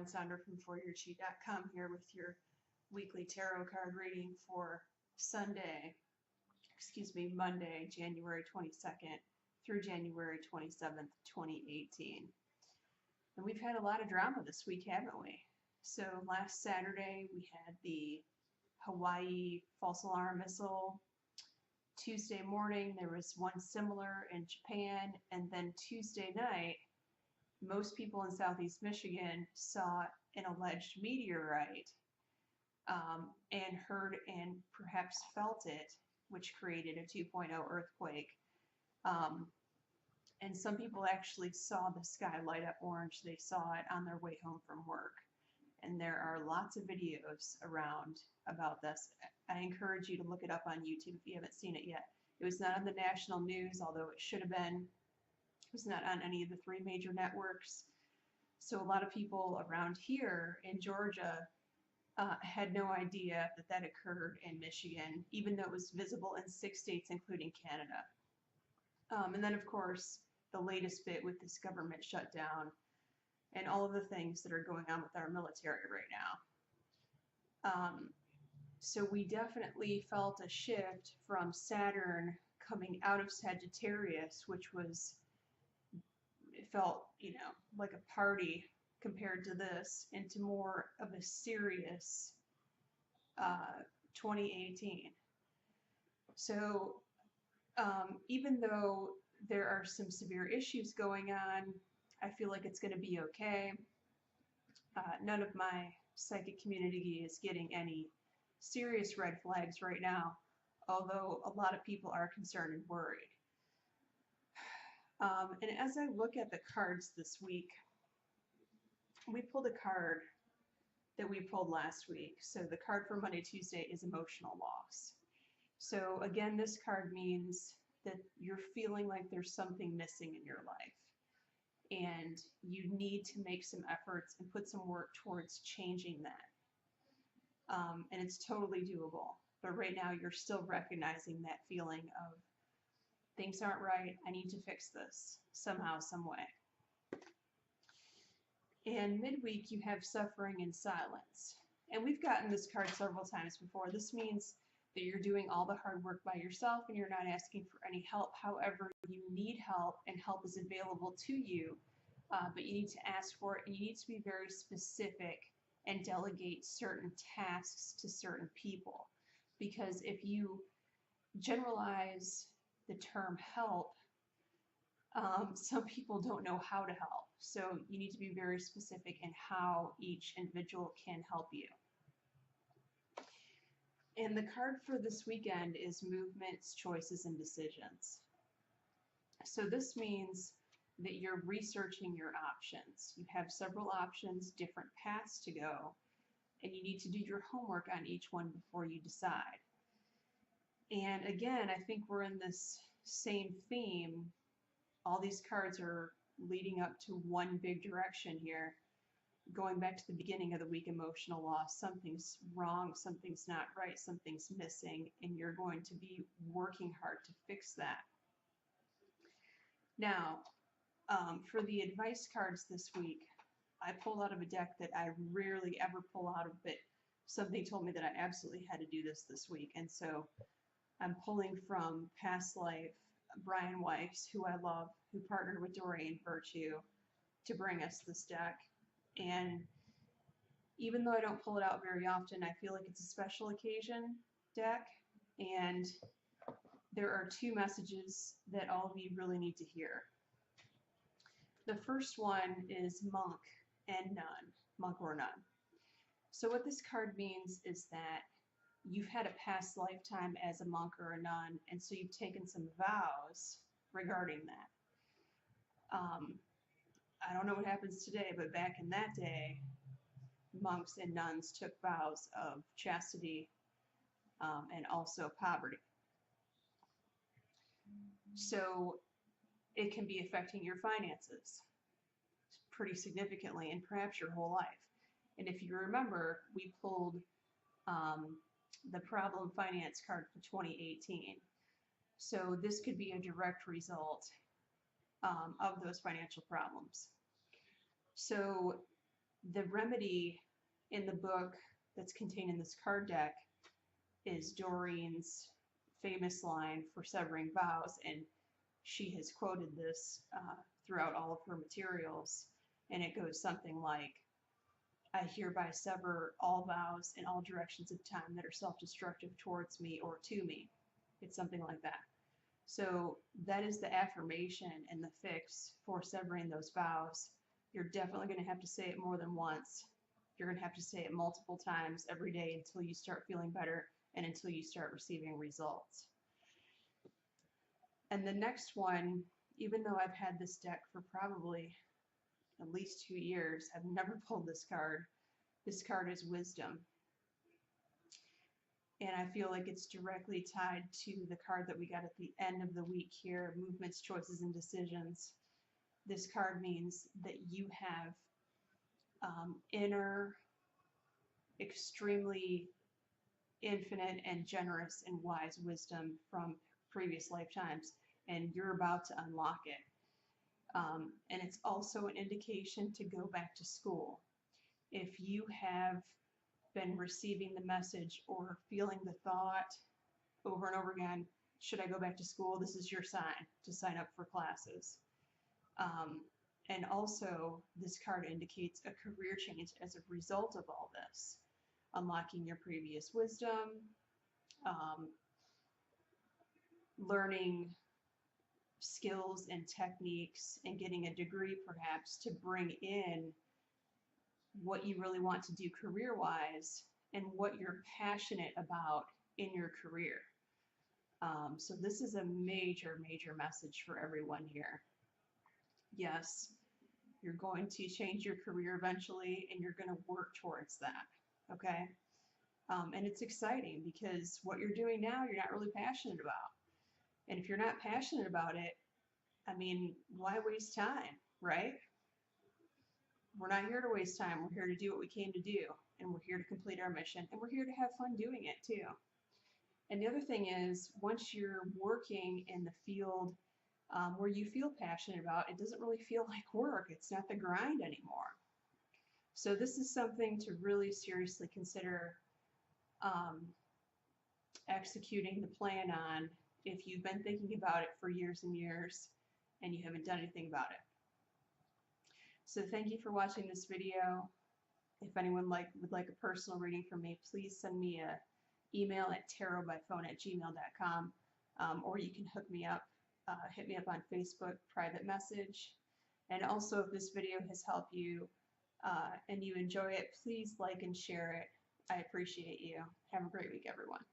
Sonder from ForYourChi.com here with your weekly tarot card reading for Monday, January 22nd through January 27th, 2018. And we've had a lot of drama this week, haven't we? So last Saturday we had the Hawaii false alarm missile. Tuesday morning there was one similar in Japan, and then Tuesday night most people in Southeast Michigan saw an alleged meteorite and heard and perhaps felt it, which created a 2.0 earthquake. And some people actually saw the sky light up orange. They saw it on their way home from work. And there are lots of videos around about this. I encourage you to look it up on YouTube if you haven't seen it yet. It was not on the national news, although it should have been. It was not on any of the three major networks. So a lot of people around here in Georgia had no idea that that occurred in Michigan, even though it was visible in 6 states, including Canada. And then, of course, the latest bit with this government shutdown and all of the things that are going on with our military right now. So we definitely felt a shift from Saturn coming out of Sagittarius, which was, it felt, like a party compared to this, into more of a serious 2018. So even though there are some severe issues going on, I feel like it's going to be okay. None of my psychic community is getting any serious red flags right now, although a lot of people are concerned and worried. And as I look at the cards this week, we pulled a card that we pulled last week. So the card for Monday, Tuesday is emotional loss. So again, this card means that you're feeling like there's something missing in your life, and you need to make some efforts and put some work towards changing that. And it's totally doable. But right now you're still recognizing that feeling of things aren't right, I need to fix this somehow, some way. And midweek you have suffering in silence. And we've gotten this card several times before. This means that you're doing all the hard work by yourself and you're not asking for any help. However, you need help, and help is available to you, but you need to ask for it, and you need to be very specific and delegate certain tasks to certain people. Because if you generalize the term help, some people don't know how to help. So you need to be very specific in how each individual can help you. And the card for this weekend is movements, choices, and decisions. So this means that you're researching your options. You have several options, different paths to go, and you need to do your homework on each one before you decide. And again, I think we're in this same theme. All these cards are leading up to one big direction here. Going back to the beginning of the week, emotional loss. Something's wrong, something's not right, something's missing, and you're going to be working hard to fix that. Now, for the advice cards this week, I pulled out of a deck that I rarely ever pull out of, but something told me that I absolutely had to do this week, and so I'm pulling from Past Life, Brian Weiss, who I love, who partnered with Doreen Virtue to bring us this deck. And even though I don't pull it out very often, I feel like it's a special occasion deck, and there are two messages that all of you really need to hear. The first one is monk and nun, monk or nun. So what this card means is that you've had a past lifetime as a monk or a nun, and so you've taken some vows regarding that. I don't know what happens today, but back in that day, monks and nuns took vows of chastity and also poverty. So it can be affecting your finances pretty significantly, and perhaps your whole life. And if you remember, we pulled the problem finance card for 2018. So this could be a direct result of those financial problems. So The remedy in the book that's contained in this card deck is Doreen's famous line for severing vows, and she has quoted this throughout all of her materials, and it goes something like, I hereby sever all vows in all directions of time that are self-destructive towards me or to me. It's something like that. So that is the affirmation and the fix for severing those vows. You're definitely going to have to say it more than once. You're going to have to say it multiple times every day until you start feeling better and until you start receiving results. And the next one, even though I've had this deck for probably at least 2 years, I've never pulled this card. This card is Wisdom. And I feel like it's directly tied to the card that we got at the end of the week here, Movements, Choices, and Decisions. This card means that you have inner, extremely infinite and generous and wise wisdom from previous lifetimes, and you're about to unlock it. And it's also an indication to go back to school. If you have been receiving the message or feeling the thought over and over again, should I go back to school? This is your sign to sign up for classes. And also, this card indicates a career change as a result of all this. Unlocking your previous wisdom, learning skills and techniques, and getting a degree perhaps to bring in what you really want to do career-wise and what you're passionate about in your career. So this is a major, major message for everyone here. Yes, you're going to change your career eventually, and you're going to work towards that, okay? And it's exciting because what you're doing now, you're not really passionate about. And if you're not passionate about it, I mean, why waste time, right? We're not here to waste time. We're here to do what we came to do, and we're here to complete our mission, and we're here to have fun doing it too. And the other thing is, once you're working in the field where you feel passionate about, it doesn't really feel like work. It's not the grind anymore. So this is something to really seriously consider executing the plan on if you've been thinking about it for years and years and you haven't done anything about it. So thank you for watching this video. If anyone would like a personal reading from me, please send me an email at tarotbyphone@gmail.com, or you can hook me up, hit me up on Facebook, private message. And also, if this video has helped you and you enjoy it, please like and share it. I appreciate you. Have a great week, everyone.